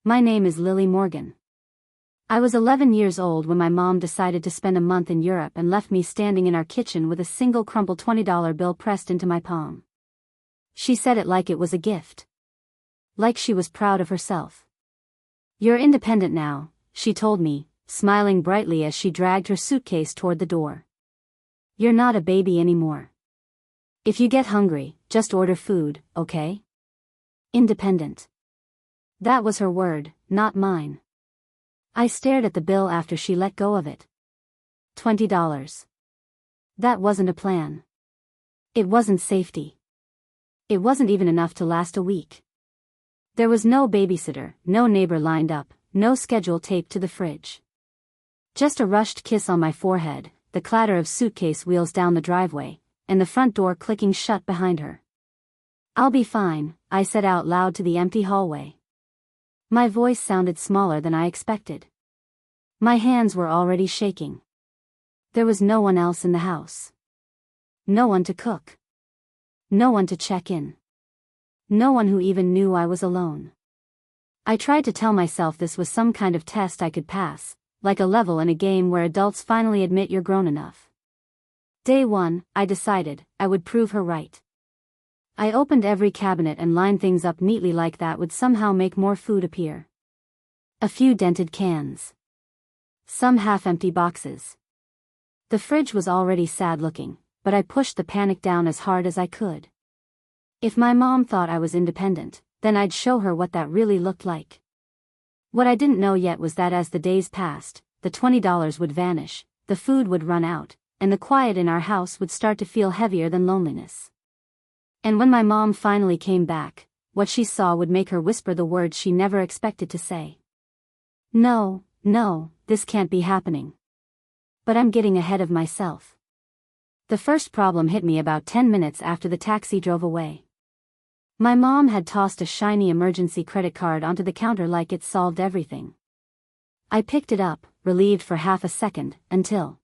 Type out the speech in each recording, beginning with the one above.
My name is Lily Morgan. I was 11 years old when my mom decided to spend a month in Europe and left me standing in our kitchen with a single crumpled $20 bill pressed into my palm. She said it like it was a gift. Like she was proud of herself. "You're independent now," she told me, smiling brightly as she dragged her suitcase toward the door. "You're not a baby anymore. If you get hungry, just order food, okay?" Independent. That was her word, not mine. I stared at the bill after she let go of it. $20. That wasn't a plan. It wasn't safety. It wasn't even enough to last a week. There was no babysitter, no neighbor lined up, no schedule taped to the fridge. Just a rushed kiss on my forehead, the clatter of suitcase wheels down the driveway, and the front door clicking shut behind her. "I'll be fine," I said out loud to the empty hallway. My voice sounded smaller than I expected. My hands were already shaking. There was no one else in the house. No one to cook. No one to check in. No one who even knew I was alone. I tried to tell myself this was some kind of test I could pass, like a level in a game where adults finally admit you're grown enough. Day 1, I decided, I would prove her right. I opened every cabinet and lined things up neatly like that would somehow make more food appear. A few dented cans. Some half-empty boxes. The fridge was already sad-looking, but I pushed the panic down as hard as I could. If my mom thought I was independent, then I'd show her what that really looked like. What I didn't know yet was that as the days passed, the $20 would vanish, the food would run out, and the quiet in our house would start to feel heavier than loneliness. And when my mom finally came back, what she saw would make her whisper the words she never expected to say. "No, this can't be happening. But I'm getting ahead of myself." The first problem hit me about 10 minutes after the taxi drove away. My mom had tossed a shiny emergency credit card onto the counter like it solved everything. I picked it up, relieved for half a second, until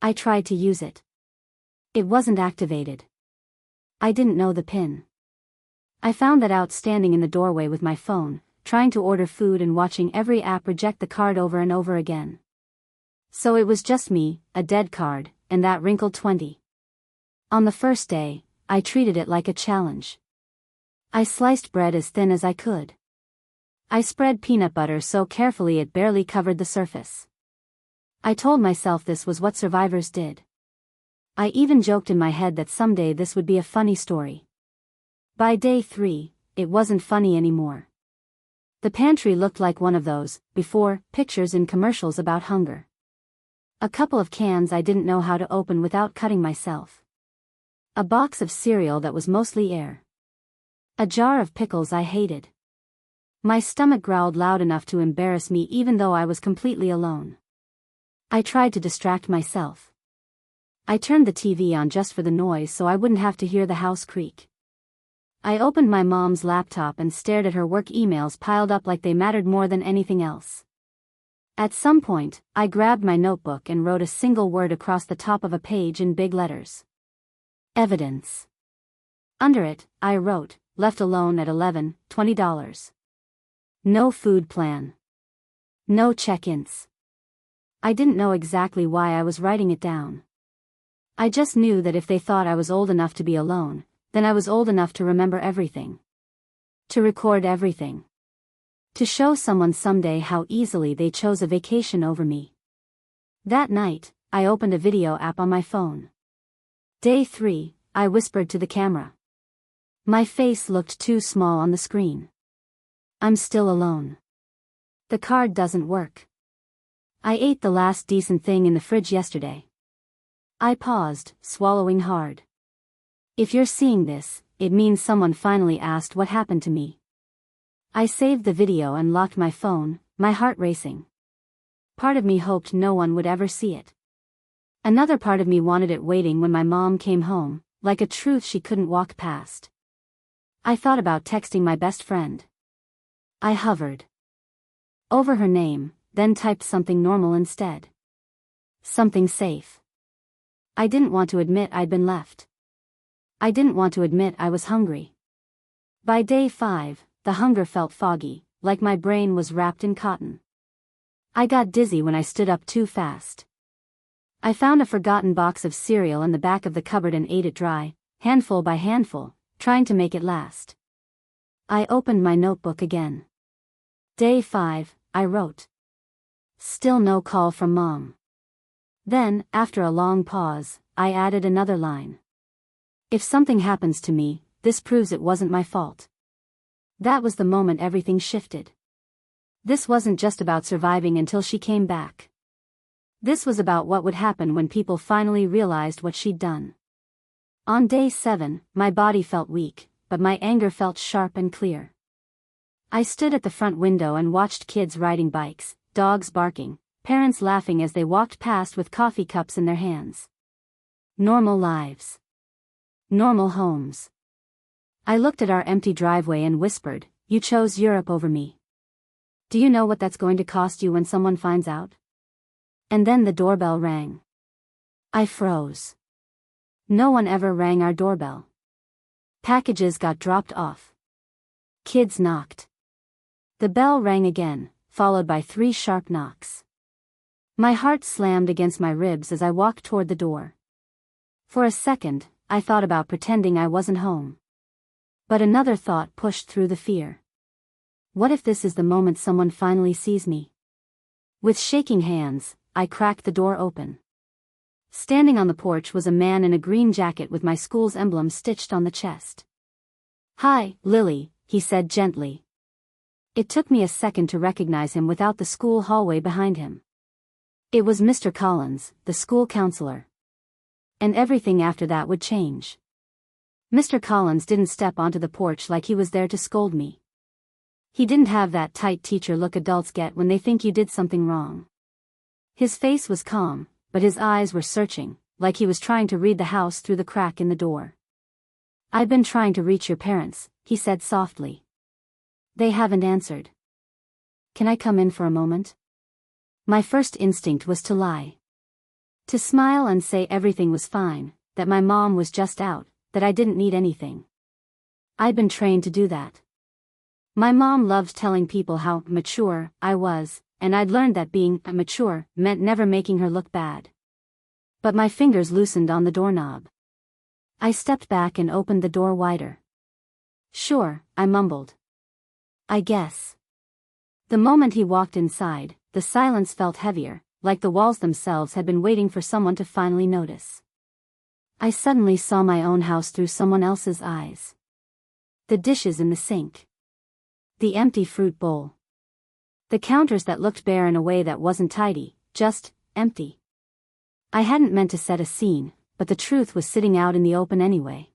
I tried to use it. It wasn't activated. I didn't know the PIN. I found that out standing in the doorway with my phone, trying to order food and watching every app reject the card over and over again. So it was just me, a dead card, and that wrinkled 20. On the first day, I treated it like a challenge. I sliced bread as thin as I could. I spread peanut butter so carefully it barely covered the surface. I told myself this was what survivors did. I even joked in my head that someday this would be a funny story. By day 3, it wasn't funny anymore. The pantry looked like one of those, before, pictures in commercials about hunger. A couple of cans I didn't know how to open without cutting myself. A box of cereal that was mostly air. A jar of pickles I hated. My stomach growled loud enough to embarrass me even though I was completely alone. I tried to distract myself. I turned the TV on just for the noise so I wouldn't have to hear the house creak. I opened my mom's laptop and stared at her work emails piled up like they mattered more than anything else. At some point, I grabbed my notebook and wrote a single word across the top of a page in big letters. Evidence. Under it, I wrote, "Left alone at 11, $20. No food plan. No check-ins." I didn't know exactly why I was writing it down. I just knew that if they thought I was old enough to be alone, then I was old enough to remember everything. To record everything. To show someone someday how easily they chose a vacation over me. That night, I opened a video app on my phone. Day 3, I whispered to the camera. My face looked too small on the screen. I'm still alone. The card doesn't work. I ate the last decent thing in the fridge yesterday. I paused, swallowing hard. If you're seeing this, it means someone finally asked what happened to me. I saved the video and locked my phone, my heart racing. Part of me hoped no one would ever see it. Another part of me wanted it waiting when my mom came home, like a truth she couldn't walk past. I thought about texting my best friend. I hovered over her name, then typed something normal instead. Something safe. I didn't want to admit I'd been left. I didn't want to admit I was hungry. By day 5, the hunger felt foggy, like my brain was wrapped in cotton. I got dizzy when I stood up too fast. I found a forgotten box of cereal in the back of the cupboard and ate it dry, handful by handful, trying to make it last. I opened my notebook again. Day 5, I wrote. Still no call from Mom. Then, after a long pause, I added another line. If something happens to me, this proves it wasn't my fault. That was the moment everything shifted. This wasn't just about surviving until she came back. This was about what would happen when people finally realized what she'd done. On day 7, my body felt weak, but my anger felt sharp and clear. I stood at the front window and watched kids riding bikes, dogs barking, parents laughing as they walked past with coffee cups in their hands. Normal lives. Normal homes. I looked at our empty driveway and whispered, "You chose Europe over me. Do you know what that's going to cost you when someone finds out?" And then the doorbell rang. I froze. No one ever rang our doorbell. Packages got dropped off. Kids knocked. The bell rang again, followed by 3 sharp knocks. My heart slammed against my ribs as I walked toward the door. For a second, I thought about pretending I wasn't home. But another thought pushed through the fear. What if this is the moment someone finally sees me? With shaking hands, I cracked the door open. Standing on the porch was a man in a green jacket with my school's emblem stitched on the chest. "Hi, Lily," he said gently. It took me a second to recognize him without the school hallway behind him. It was Mr. Collins, the school counselor. And everything after that would change. Mr. Collins didn't step onto the porch like he was there to scold me. He didn't have that tight teacher look adults get when they think you did something wrong. His face was calm, but his eyes were searching, like he was trying to read the house through the crack in the door. "I've been trying to reach your parents," he said softly. "They haven't answered. Can I come in for a moment?" My first instinct was to lie. To smile and say everything was fine, that my mom was just out, that I didn't need anything. I'd been trained to do that. My mom loved telling people how mature I was, and I'd learned that being mature meant never making her look bad. But my fingers loosened on the doorknob. I stepped back and opened the door wider. "Sure," I mumbled. "I guess." The moment he walked inside, the silence felt heavier, like the walls themselves had been waiting for someone to finally notice. I suddenly saw my own house through someone else's eyes. The dishes in the sink. The empty fruit bowl. The counters that looked bare in a way that wasn't tidy, just empty. I hadn't meant to set a scene, but the truth was sitting out in the open anyway.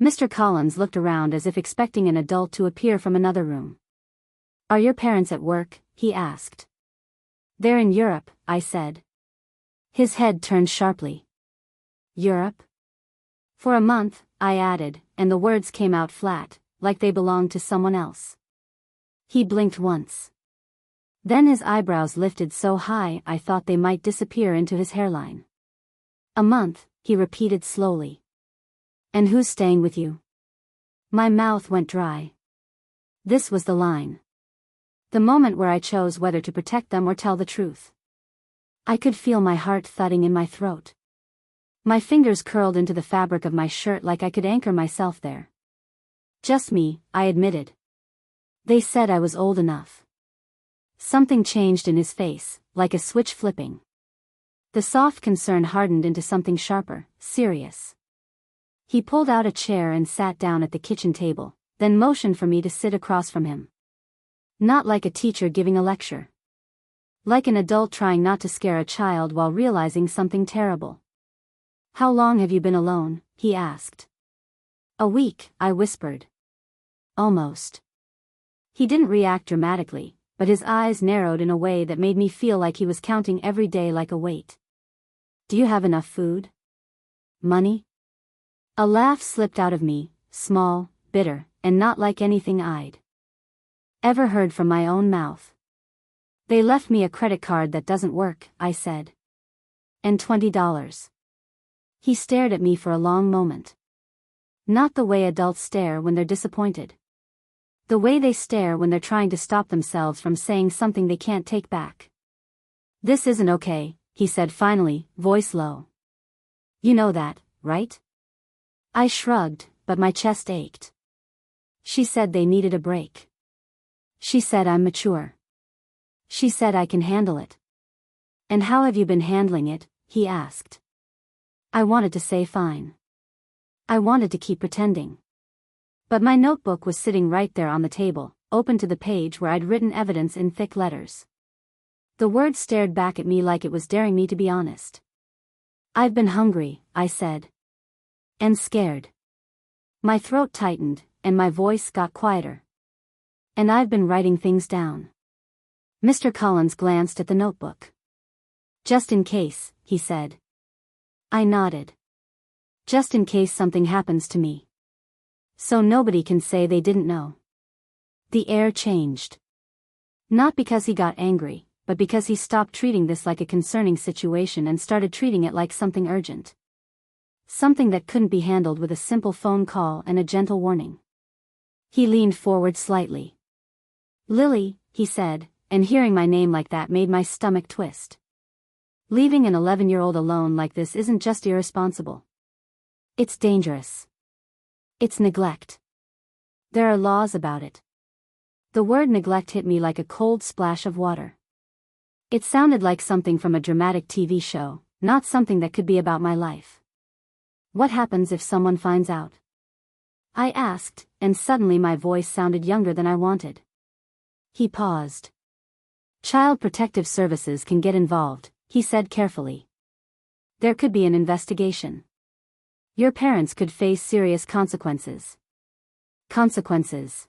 Mr. Collins looked around as if expecting an adult to appear from another room. "Are your parents at work?" he asked. "They're in Europe," I said. His head turned sharply. "Europe?" "For a month," I added, and the words came out flat, like they belonged to someone else. He blinked once. Then his eyebrows lifted so high I thought they might disappear into his hairline. "A month," he repeated slowly. "And who's staying with you?" My mouth went dry. This was the line. The moment where I chose whether to protect them or tell the truth. I could feel my heart thudding in my throat. My fingers curled into the fabric of my shirt like I could anchor myself there. "Just me," I admitted. "They said I was old enough." Something changed in his face, like a switch flipping. The soft concern hardened into something sharper, serious. He pulled out a chair and sat down at the kitchen table, then motioned for me to sit across from him. Not like a teacher giving a lecture. Like an adult trying not to scare a child while realizing something terrible. "How long have you been alone?" he asked. "A week," I whispered. "Almost." He didn't react dramatically, but his eyes narrowed in a way that made me feel like he was counting every day like a weight. "Do you have enough food? Money?" A laugh slipped out of me, small, bitter, and not like anything I'd ever heard from my own mouth. "They left me a credit card that doesn't work," I said. "And $20. He stared at me for a long moment. Not the way adults stare when they're disappointed. The way they stare when they're trying to stop themselves from saying something they can't take back. This isn't okay, he said finally, voice low. You know that, right? I shrugged, but my chest ached. She said they needed a break. She said I'm mature. She said I can handle it. And how have you been handling it? He asked. I wanted to say fine. I wanted to keep pretending. But my notebook was sitting right there on the table, open to the page where I'd written evidence in thick letters. The word stared back at me like it was daring me to be honest. I've been hungry, I said. And scared. My throat tightened, and my voice got quieter. And I've been writing things down. Mr. Collins glanced at the notebook. Just in case, he said. I nodded. Just in case something happens to me. So nobody can say they didn't know. The air changed. Not because he got angry, but because he stopped treating this like a concerning situation and started treating it like something urgent. Something that couldn't be handled with a simple phone call and a gentle warning. He leaned forward slightly. Lily, he said, and hearing my name like that made my stomach twist. Leaving an 11-year-old alone like this isn't just irresponsible. It's dangerous. It's neglect. There are laws about it. The word neglect hit me like a cold splash of water. It sounded like something from a dramatic TV show, not something that could be about my life. What happens if someone finds out? I asked, and suddenly my voice sounded younger than I wanted. He paused. Child Protective Services can get involved, he said carefully. There could be an investigation. Your parents could face serious consequences. Consequences.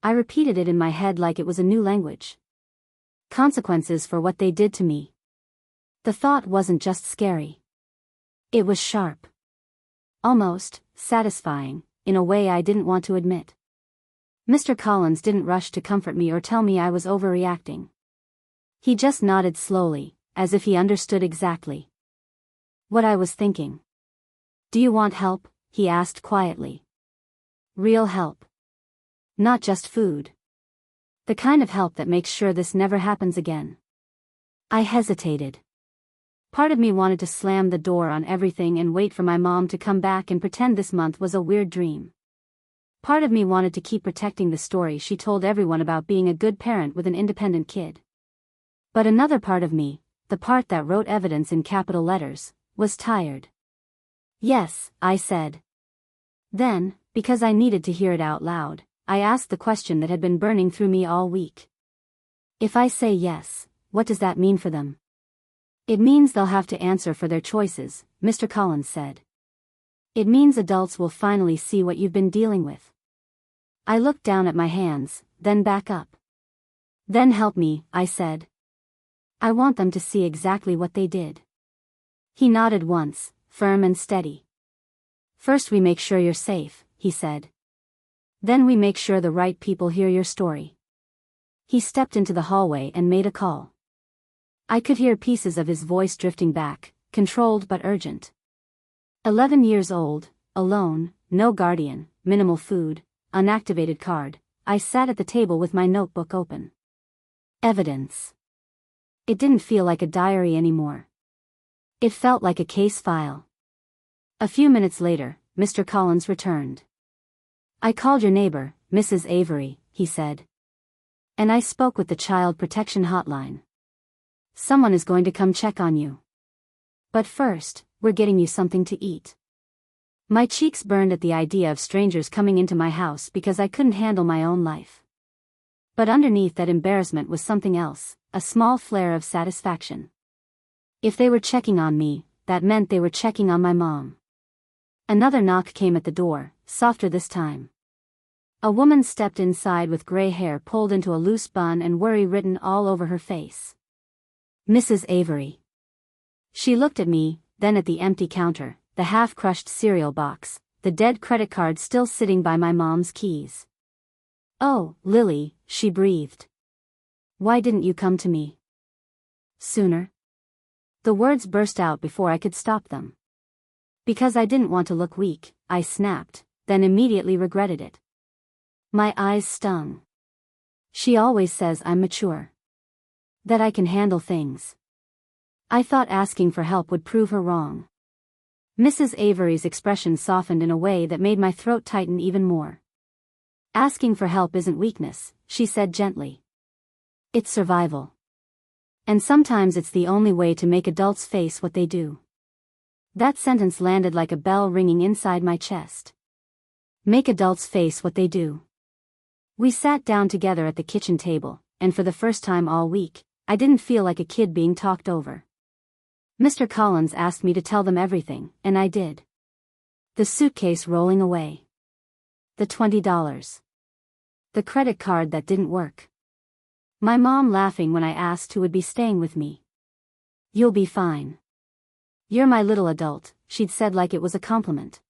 I repeated it in my head like it was a new language. Consequences for what they did to me. The thought wasn't just scary. It was sharp. Almost satisfying, in a way I didn't want to admit. Mr. Collins didn't rush to comfort me or tell me I was overreacting. He just nodded slowly, as if he understood exactly what I was thinking. Do you want help? He asked quietly. Real help. Not just food. The kind of help that makes sure this never happens again. I hesitated. Part of me wanted to slam the door on everything and wait for my mom to come back and pretend this month was a weird dream. Part of me wanted to keep protecting the story she told everyone about being a good parent with an independent kid. But another part of me, the part that wrote evidence in capital letters, was tired. Yes, I said. Then, because I needed to hear it out loud, I asked the question that had been burning through me all week. If I say yes, what does that mean for them? It means they'll have to answer for their choices, Mr. Collins said. It means adults will finally see what you've been dealing with. I looked down at my hands, then back up. Then help me, I said. I want them to see exactly what they did. He nodded once, firm and steady. First we make sure you're safe, he said. Then we make sure the right people hear your story. He stepped into the hallway and made a call. I could hear pieces of his voice drifting back, controlled but urgent. 11 years old, alone, no guardian, minimal food, unactivated card. I sat at the table with my notebook open. Evidence. It didn't feel like a diary anymore. It felt like a case file. A few minutes later, Mr. Collins returned. I called your neighbor, Mrs. Avery, he said. And I spoke with the Child Protection Hotline. Someone is going to come check on you. But first, we're getting you something to eat. My cheeks burned at the idea of strangers coming into my house because I couldn't handle my own life. But underneath that embarrassment was something else, a small flare of satisfaction. If they were checking on me, that meant they were checking on my mom. Another knock came at the door, softer this time. A woman stepped inside with gray hair pulled into a loose bun and worry written all over her face. Mrs. Avery. She looked at me, then at the empty counter, the half-crushed cereal box, the dead credit card still sitting by my mom's keys. Oh, Lily, she breathed. Why didn't you come to me sooner? The words burst out before I could stop them. Because I didn't want to look weak, I snapped, then immediately regretted it. My eyes stung. She always says I'm mature. That I can handle things. I thought asking for help would prove her wrong. Mrs. Avery's expression softened in a way that made my throat tighten even more. Asking for help isn't weakness, she said gently. It's survival. And sometimes it's the only way to make adults face what they do. That sentence landed like a bell ringing inside my chest. Make adults face what they do. We sat down together at the kitchen table, and for the first time all week, I didn't feel like a kid being talked over. Mr. Collins asked me to tell them everything, and I did. The suitcase rolling away. The $20. The credit card that didn't work. My mom laughing when I asked who would be staying with me. You'll be fine. You're my little adult, she'd said like it was a compliment.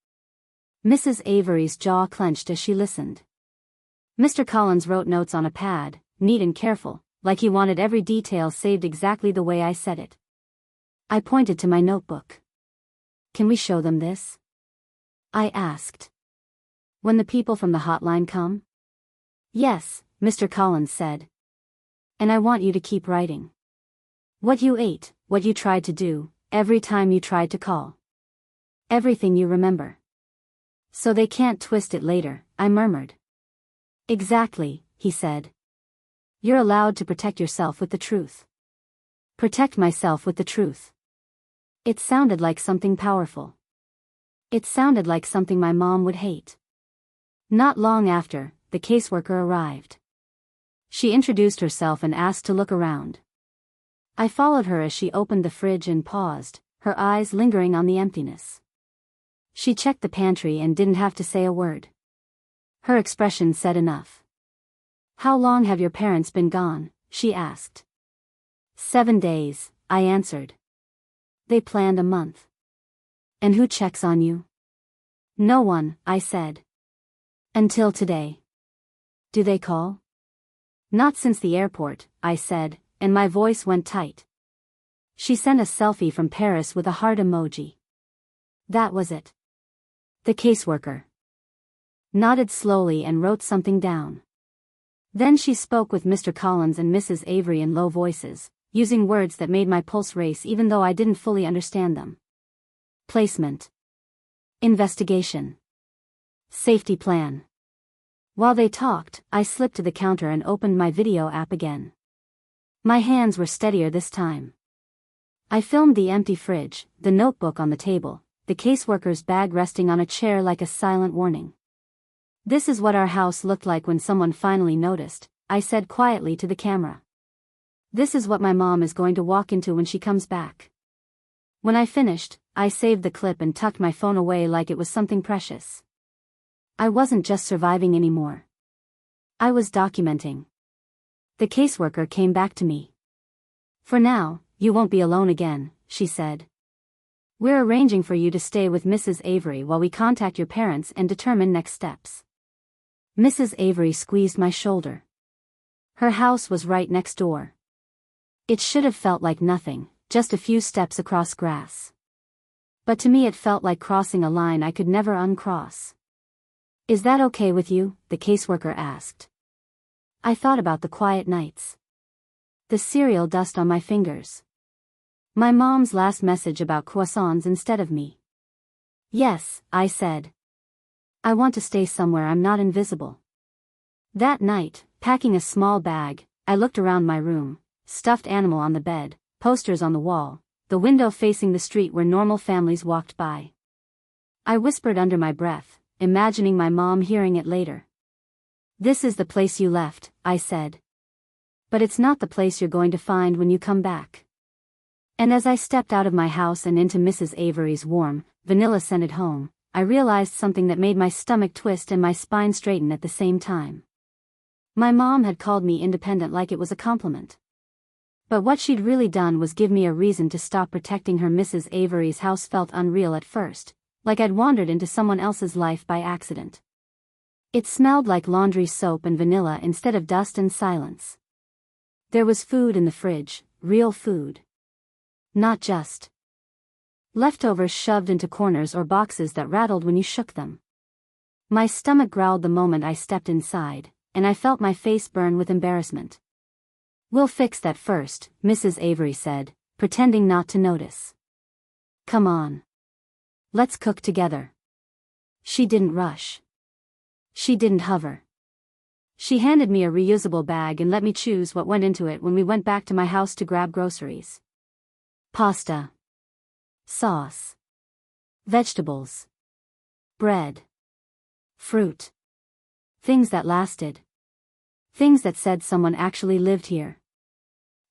Mrs. Avery's jaw clenched as she listened. Mr. Collins wrote notes on a pad, neat and careful, like he wanted every detail saved exactly the way I said it. I pointed to my notebook. Can we show them this? I asked. When the people from the hotline come? Yes, Mr. Collins said. And I want you to keep writing. What you ate, what you tried to do, every time you tried to call. Everything you remember. So they can't twist it later, I murmured. Exactly, he said. You're allowed to protect yourself with the truth. Protect myself with the truth. It sounded like something powerful. It sounded like something my mom would hate. Not long after, the caseworker arrived. She introduced herself and asked to look around. I followed her as she opened the fridge and paused, her eyes lingering on the emptiness. She checked the pantry and didn't have to say a word. Her expression said enough. How long have your parents been gone? She asked. 7 days, I answered. They planned a month. And who checks on you? No one, I said. Until today. Do they call? Not since the airport, I said, and my voice went tight. She sent a selfie from Paris with a heart emoji. That was it. The caseworker nodded slowly and wrote something down. Then she spoke with Mr. Collins and Mrs. Avery in low voices, using words that made my pulse race even though I didn't fully understand them. Placement. Investigation. Safety plan. While they talked, I slipped to the counter and opened my video app again. My hands were steadier this time. I filmed the empty fridge, the notebook on the table, the caseworker's bag resting on a chair like a silent warning. This is what our house looked like when someone finally noticed, I said quietly to the camera. This is what my mom is going to walk into when she comes back. When I finished, I saved the clip and tucked my phone away like it was something precious. I wasn't just surviving anymore. I was documenting. The caseworker came back to me. For now, you won't be alone again, she said. We're arranging for you to stay with Mrs. Avery while we contact your parents and determine next steps. Mrs. Avery squeezed my shoulder. Her house was right next door. It should have felt like nothing, just a few steps across grass. But to me it felt like crossing a line I could never uncross. Is that okay with you? The caseworker asked. I thought about the quiet nights. The cereal dust on my fingers. My mom's last message about croissants instead of me. Yes, I said. I want to stay somewhere I'm not invisible. That night, packing a small bag, I looked around my room, stuffed animal on the bed, posters on the wall, the window facing the street where normal families walked by. I whispered under my breath, imagining my mom hearing it later. This is the place you left, I said. But it's not the place you're going to find when you come back. And as I stepped out of my house and into Mrs. Avery's warm, vanilla-scented home, I realized something that made my stomach twist and my spine straighten at the same time. My mom had called me independent like it was a compliment. But what she'd really done was give me a reason to stop protecting her. Mrs. Avery's house felt unreal at first, like I'd wandered into someone else's life by accident. It smelled like laundry soap and vanilla instead of dust and silence. There was food in the fridge, real food. Not just leftovers shoved into corners or boxes that rattled when you shook them. My stomach growled the moment I stepped inside, and I felt my face burn with embarrassment. "We'll fix that first," Mrs. Avery said, pretending not to notice. "Come on. Let's cook together." She didn't rush. She didn't hover. She handed me a reusable bag and let me choose what went into it when we went back to my house to grab groceries. Pasta. Sauce. Vegetables. Bread. Fruit. Things that lasted. Things that said someone actually lived here.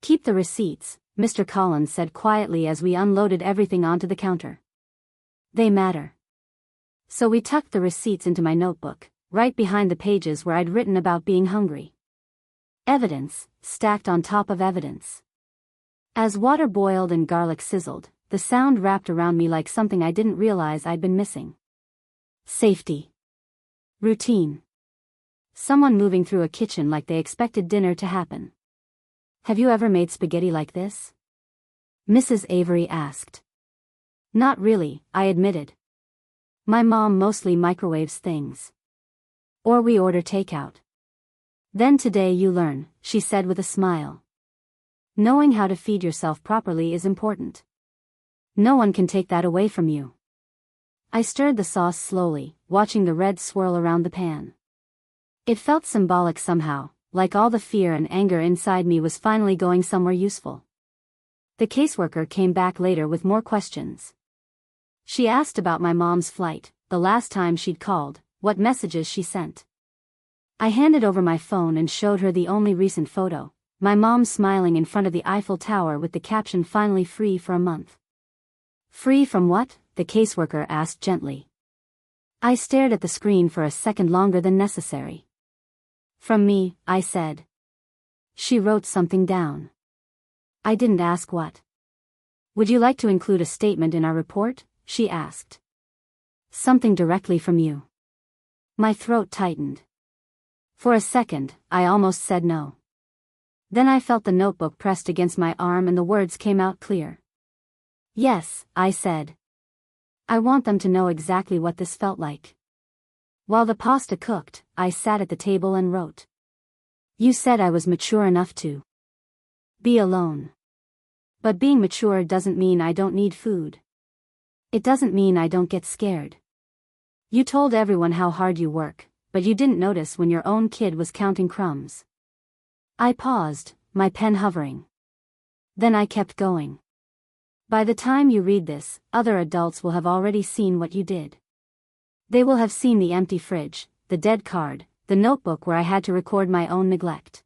"Keep the receipts," Mr. Collins said quietly as we unloaded everything onto the counter. "They matter." So we tucked the receipts into my notebook, right behind the pages where I'd written about being hungry. Evidence, stacked on top of evidence. As water boiled and garlic sizzled, the sound wrapped around me like something I didn't realize I'd been missing. Safety. Routine. Someone moving through a kitchen like they expected dinner to happen. "Have you ever made spaghetti like this?" Mrs. Avery asked. "Not really," I admitted. "My mom mostly microwaves things. Or we order takeout." "Then today you learn," she said with a smile. "Knowing how to feed yourself properly is important. No one can take that away from you." I stirred the sauce slowly, watching the red swirl around the pan. It felt symbolic somehow, like all the fear and anger inside me was finally going somewhere useful. The caseworker came back later with more questions. She asked about my mom's flight, the last time she'd called, what messages she sent. I handed over my phone and showed her the only recent photo, my mom smiling in front of the Eiffel Tower with the caption "Finally free for a month." "Free from what?" the caseworker asked gently. I stared at the screen for a second longer than necessary. "From me," I said. She wrote something down. I didn't ask what. "Would you like to include a statement in our report?" she asked. "Something directly from you." My throat tightened. For a second, I almost said no. Then I felt the notebook pressed against my arm and the words came out clear. "Yes," I said. "I want them to know exactly what this felt like." While the pasta cooked, I sat at the table and wrote. "You said I was mature enough to be alone. But being mature doesn't mean I don't need food. It doesn't mean I don't get scared. You told everyone how hard you work, but you didn't notice when your own kid was counting crumbs." I paused, my pen hovering. Then I kept going. "By the time you read this, other adults will have already seen what you did. They will have seen the empty fridge, the dead card, the notebook where I had to record my own neglect.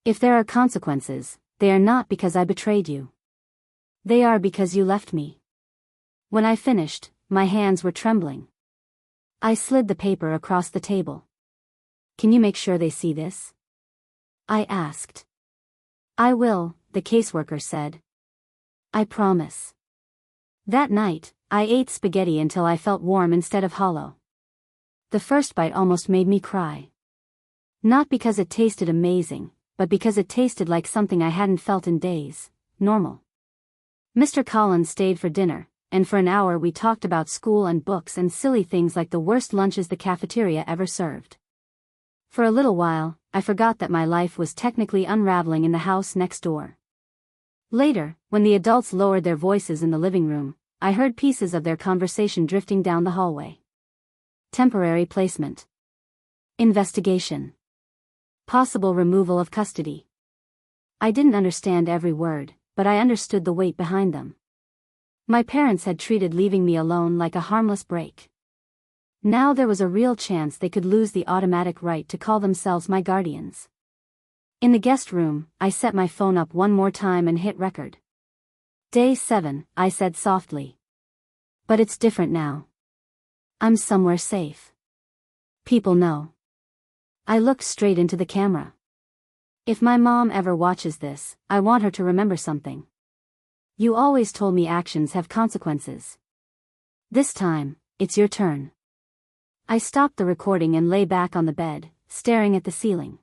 If there are consequences, they are not because I betrayed you. They are because you left me." When I finished, my hands were trembling. I slid the paper across the table. "Can you make sure they see this?" I asked. "I will," the caseworker said. "I promise." That night, I ate spaghetti until I felt warm instead of hollow. The first bite almost made me cry. Not because it tasted amazing, but because it tasted like something I hadn't felt in days, normal. Mr. Collins stayed for dinner, and for an hour we talked about school and books and silly things like the worst lunches the cafeteria ever served. For a little while, I forgot that my life was technically unraveling in the house next door. Later, when the adults lowered their voices in the living room, I heard pieces of their conversation drifting down the hallway. Temporary placement. Investigation. Possible removal of custody. I didn't understand every word, but I understood the weight behind them. My parents had treated leaving me alone like a harmless break. Now there was a real chance they could lose the automatic right to call themselves my guardians. In the guest room, I set my phone up one more time and hit record. "Day 7, I said softly. "But it's different now. I'm somewhere safe. People know." I looked straight into the camera. If my mom ever watches this, I want her to remember something. You always told me actions have consequences. This time, it's your turn. I stopped the recording and lay back on the bed, staring at the ceiling.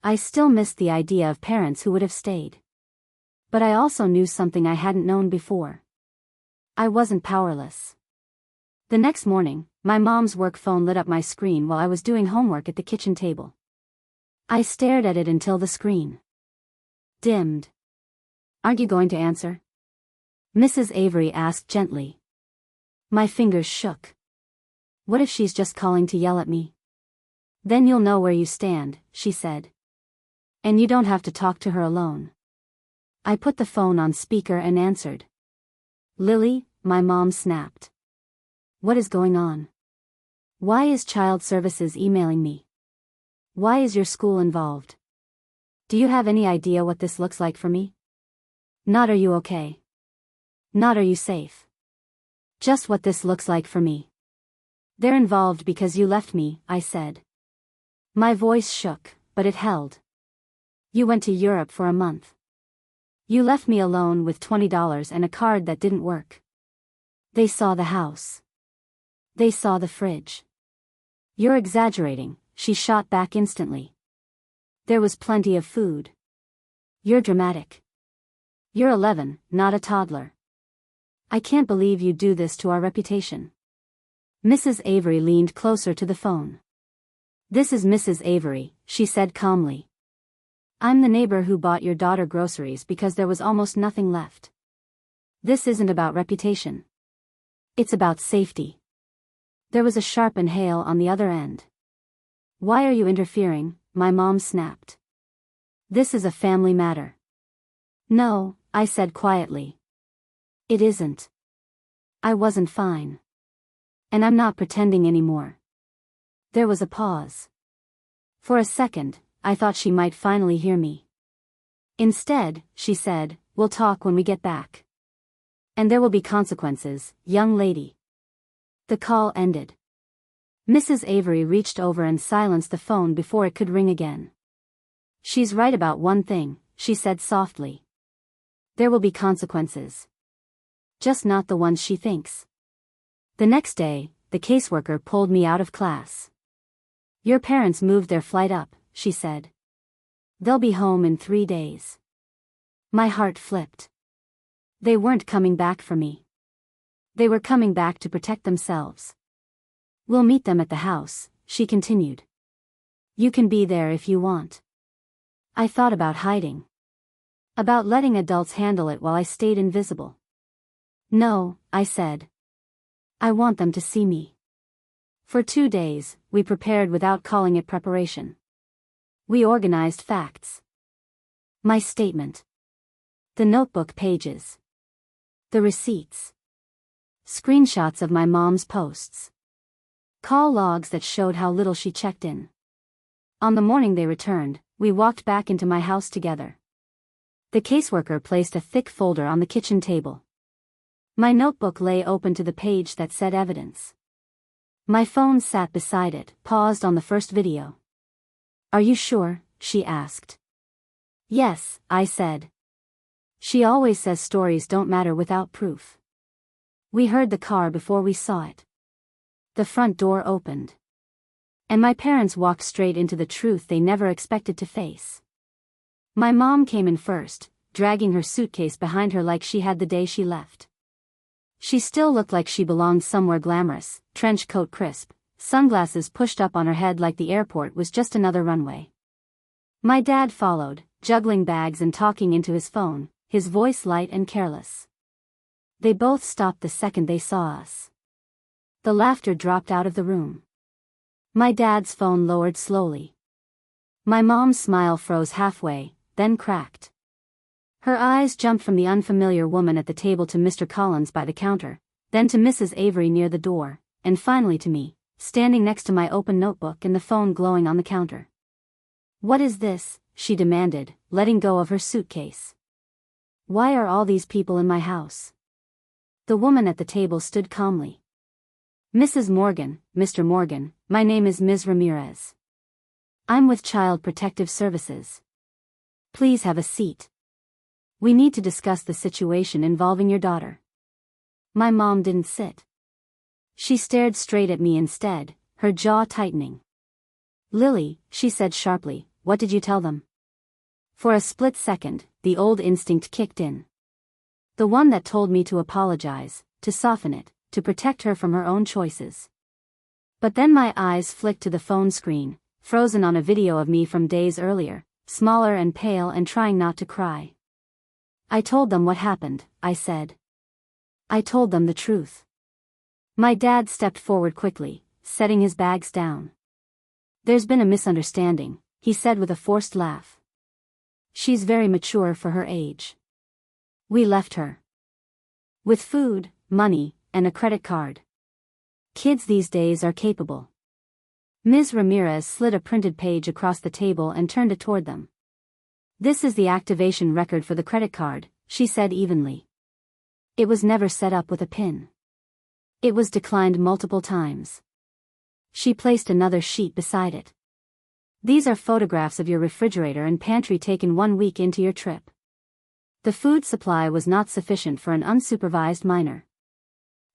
I still missed the idea of parents who would have stayed. But I also knew something I hadn't known before. I wasn't powerless. The next morning, my mom's work phone lit up my screen while I was doing homework at the kitchen table. I stared at it until the screen dimmed. "Aren't you going to answer?" Mrs. Avery asked gently. My fingers shook. "What if she's just calling to yell at me?" "Then you'll know where you stand," she said. "And you don't have to talk to her alone." I put the phone on speaker and answered. "Lily," my mom snapped. "What is going on? Why is Child Services emailing me? Why is your school involved? Do you have any idea what this looks like for me? Not are you okay? Not are you safe? Just what this looks like for me. They're involved because you left me," I said. My voice shook, but it held. "You went to Europe for a month. You left me alone with $20 and a card that didn't work. They saw the house. They saw the fridge." "You're exaggerating," she shot back instantly. "There was plenty of food. You're dramatic. You're 11, not a toddler. I can't believe you do this to our reputation." Mrs. Avery leaned closer to the phone. "This is Mrs. Avery," she said calmly. "I'm the neighbor who bought your daughter groceries because there was almost nothing left. This isn't about reputation. It's about safety." There was a sharp inhale on the other end. "Why are you interfering?" my mom snapped. "This is a family matter." "No," I said quietly. "It isn't. I wasn't fine. And I'm not pretending anymore." There was a pause. For a second, I thought she might finally hear me. Instead, she said, "We'll talk when we get back. And there will be consequences, young lady." The call ended. Mrs. Avery reached over and silenced the phone before it could ring again. "She's right about one thing," she said softly. "There will be consequences. Just not the ones she thinks." The next day, the caseworker pulled me out of class. "Your parents moved their flight up," she said. "They'll be home in 3 days." My heart flipped. They weren't coming back for me. They were coming back to protect themselves. "We'll meet them at the house," she continued. "You can be there if you want." I thought about hiding. About letting adults handle it while I stayed invisible. "No," I said. "I want them to see me." For 2 days, we prepared without calling it preparation. We organized facts. My statement. The notebook pages. The receipts. Screenshots of my mom's posts. Call logs that showed how little she checked in. On the morning they returned, we walked back into my house together. The caseworker placed a thick folder on the kitchen table. My notebook lay open to the page that said evidence. My phone sat beside it, paused on the first video. "Are you sure?" she asked. "Yes," I said. She always says stories don't matter without proof. We heard the car before we saw it. The front door opened. And my parents walked straight into the truth they never expected to face. My mom came in first, dragging her suitcase behind her like she had the day she left. She still looked like she belonged somewhere glamorous, trench coat crisp, sunglasses pushed up on her head like the airport was just another runway. My dad followed, juggling bags and talking into his phone, his voice light and careless. They both stopped the second they saw us. The laughter dropped out of the room. My dad's phone lowered slowly. My mom's smile froze halfway, then cracked. Her eyes jumped from the unfamiliar woman at the table to Mr. Collins by the counter, then to Mrs. Avery near the door, and finally to me, standing next to my open notebook and the phone glowing on the counter. "What is this?" she demanded, letting go of her suitcase. "Why are all these people in my house?" The woman at the table stood calmly. "Mrs. Morgan, Mr. Morgan, my name is Ms. Ramirez. I'm with Child Protective Services. Please have a seat. We need to discuss the situation involving your daughter." My mom didn't sit. She stared straight at me instead, her jaw tightening. "Lily," she said sharply, "what did you tell them?" For a split second, the old instinct kicked in. The one that told me to apologize, to soften it, to protect her from her own choices. But then my eyes flicked to the phone screen, frozen on a video of me from days earlier, smaller and pale and trying not to cry. I told them what happened, I said. I told them the truth. My dad stepped forward quickly, setting his bags down. There's been a misunderstanding, he said with a forced laugh. She's very mature for her age. We left her. With food, money, and a credit card. Kids these days are capable. Ms. Ramirez slid a printed page across the table and turned it toward them. This is the activation record for the credit card, she said evenly. It was never set up with a PIN. It was declined multiple times. She placed another sheet beside it. These are photographs of your refrigerator and pantry taken 1 week into your trip. The food supply was not sufficient for an unsupervised minor.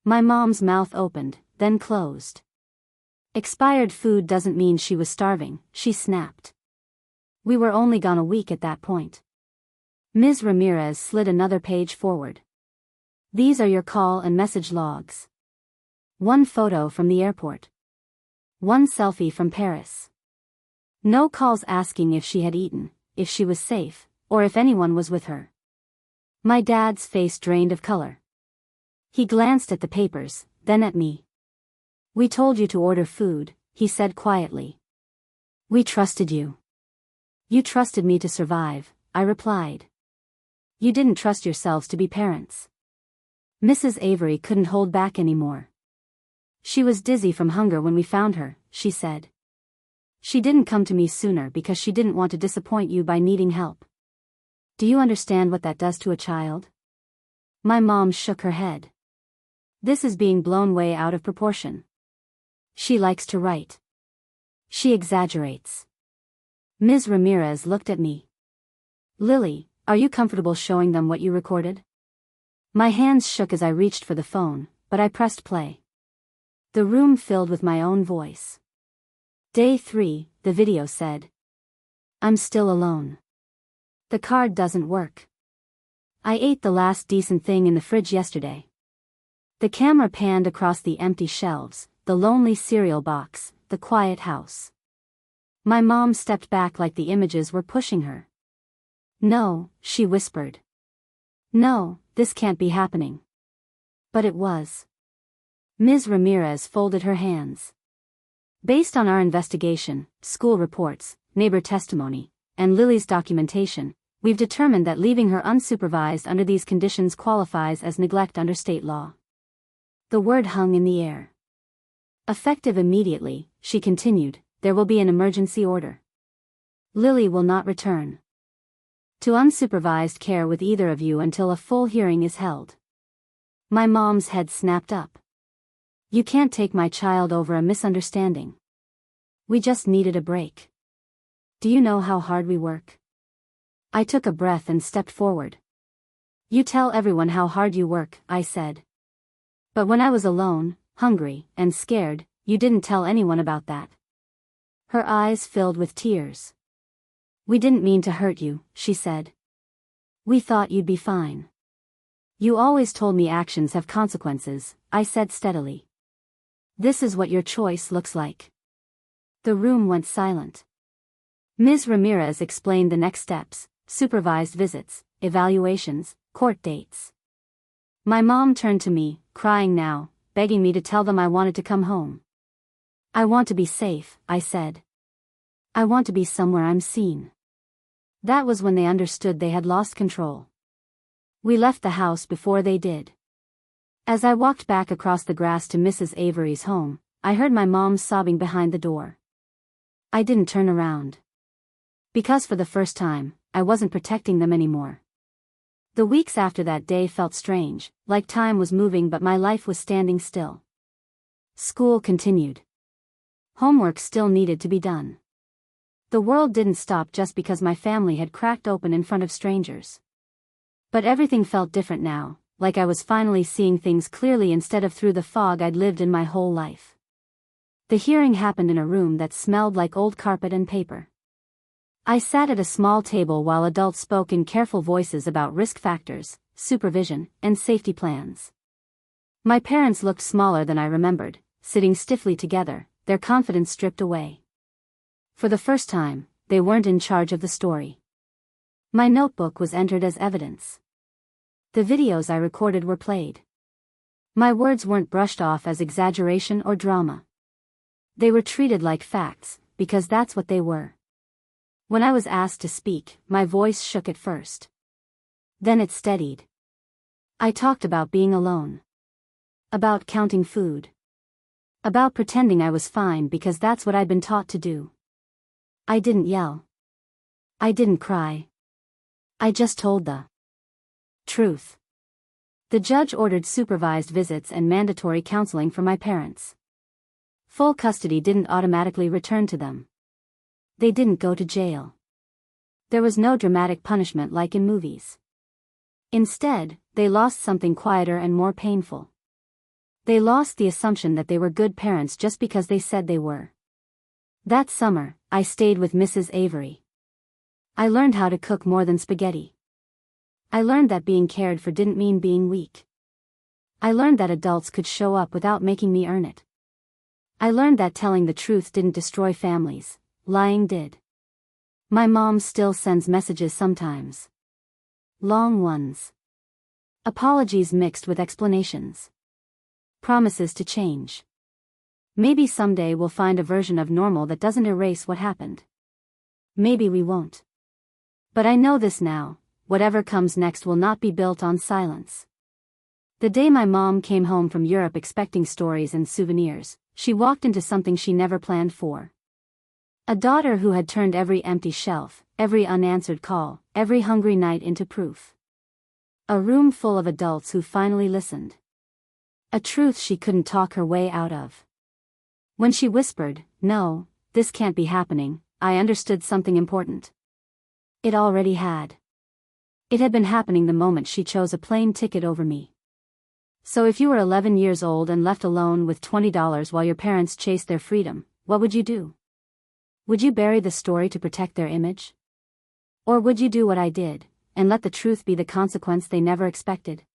My mom's mouth opened, then closed. Expired food doesn't mean she was starving, she snapped. We were only gone a week at that point. Ms. Ramirez slid another page forward. These are your call and message logs. 1 photo from the airport. 1 selfie from Paris. No calls asking if she had eaten, if she was safe, or if anyone was with her. My dad's face drained of color. He glanced at the papers, then at me. We told you to order food, he said quietly. We trusted you. You trusted me to survive, I replied. You didn't trust yourselves to be parents. Mrs. Avery couldn't hold back anymore. She was dizzy from hunger when we found her, she said. She didn't come to me sooner because she didn't want to disappoint you by needing help. Do you understand what that does to a child? My mom shook her head. This is being blown way out of proportion. She likes to write. She exaggerates. Ms. Ramirez looked at me. Lily, are you comfortable showing them what you recorded? My hands shook as I reached for the phone, but I pressed play. The room filled with my own voice. Day 3, the video said. I'm still alone. The card doesn't work. I ate the last decent thing in the fridge yesterday. The camera panned across the empty shelves, the lonely cereal box, the quiet house. My mom stepped back like the images were pushing her. No, she whispered. No, this can't be happening. But it was. Ms. Ramirez folded her hands. Based on our investigation, school reports, neighbor testimony, and Lily's documentation, we've determined that leaving her unsupervised under these conditions qualifies as neglect under state law. The word hung in the air. Effective immediately, she continued, there will be an emergency order. Lily will not return to unsupervised care with either of you until a full hearing is held. My mom's head snapped up. You can't take my child over a misunderstanding. We just needed a break. Do you know how hard we work? I took a breath and stepped forward. You tell everyone how hard you work, I said. But when I was alone, hungry, and scared, you didn't tell anyone about that. Her eyes filled with tears. We didn't mean to hurt you, she said. We thought you'd be fine. You always told me actions have consequences, I said steadily. This is what your choice looks like. The room went silent. Ms. Ramirez explained the next steps, supervised visits, evaluations, court dates. My mom turned to me, crying now, begging me to tell them I wanted to come home. I want to be safe, I said. I want to be somewhere I'm seen. That was when they understood they had lost control. We left the house before they did. As I walked back across the grass to Mrs. Avery's home, I heard my mom sobbing behind the door. I didn't turn around. Because for the first time, I wasn't protecting them anymore. The weeks after that day felt strange, like time was moving but my life was standing still. School continued. Homework still needed to be done. The world didn't stop just because my family had cracked open in front of strangers. But everything felt different now, like I was finally seeing things clearly instead of through the fog I'd lived in my whole life. The hearing happened in a room that smelled like old carpet and paper. I sat at a small table while adults spoke in careful voices about risk factors, supervision, and safety plans. My parents looked smaller than I remembered, sitting stiffly together, their confidence stripped away. For the first time, they weren't in charge of the story. My notebook was entered as evidence. The videos I recorded were played. My words weren't brushed off as exaggeration or drama. They were treated like facts, because that's what they were. When I was asked to speak, my voice shook at first. Then it steadied. I talked about being alone. About counting food. About pretending I was fine because that's what I'd been taught to do. I didn't yell. I didn't cry. I just told the truth. The judge ordered supervised visits and mandatory counseling for my parents. Full custody didn't automatically return to them. They didn't go to jail. There was no dramatic punishment like in movies. Instead, they lost something quieter and more painful. They lost the assumption that they were good parents just because they said they were. That summer, I stayed with Mrs. Avery. I learned how to cook more than spaghetti. I learned that being cared for didn't mean being weak. I learned that adults could show up without making me earn it. I learned that telling the truth didn't destroy families, lying did. My mom still sends messages sometimes. Long ones. Apologies mixed with explanations. Promises to change. Maybe someday we'll find a version of normal that doesn't erase what happened. Maybe we won't. But I know this now, whatever comes next will not be built on silence. The day my mom came home from Europe expecting stories and souvenirs, she walked into something she never planned for. A daughter who had turned every empty shelf, every unanswered call, every hungry night into proof. A room full of adults who finally listened. A truth she couldn't talk her way out of. When she whispered, "No, this can't be happening," I understood something important. It already had. It had been happening the moment she chose a plane ticket over me. So if you were 11 years old and left alone with $20 while your parents chased their freedom, what would you do? Would you bury the story to protect their image? Or would you do what I did, and let the truth be the consequence they never expected?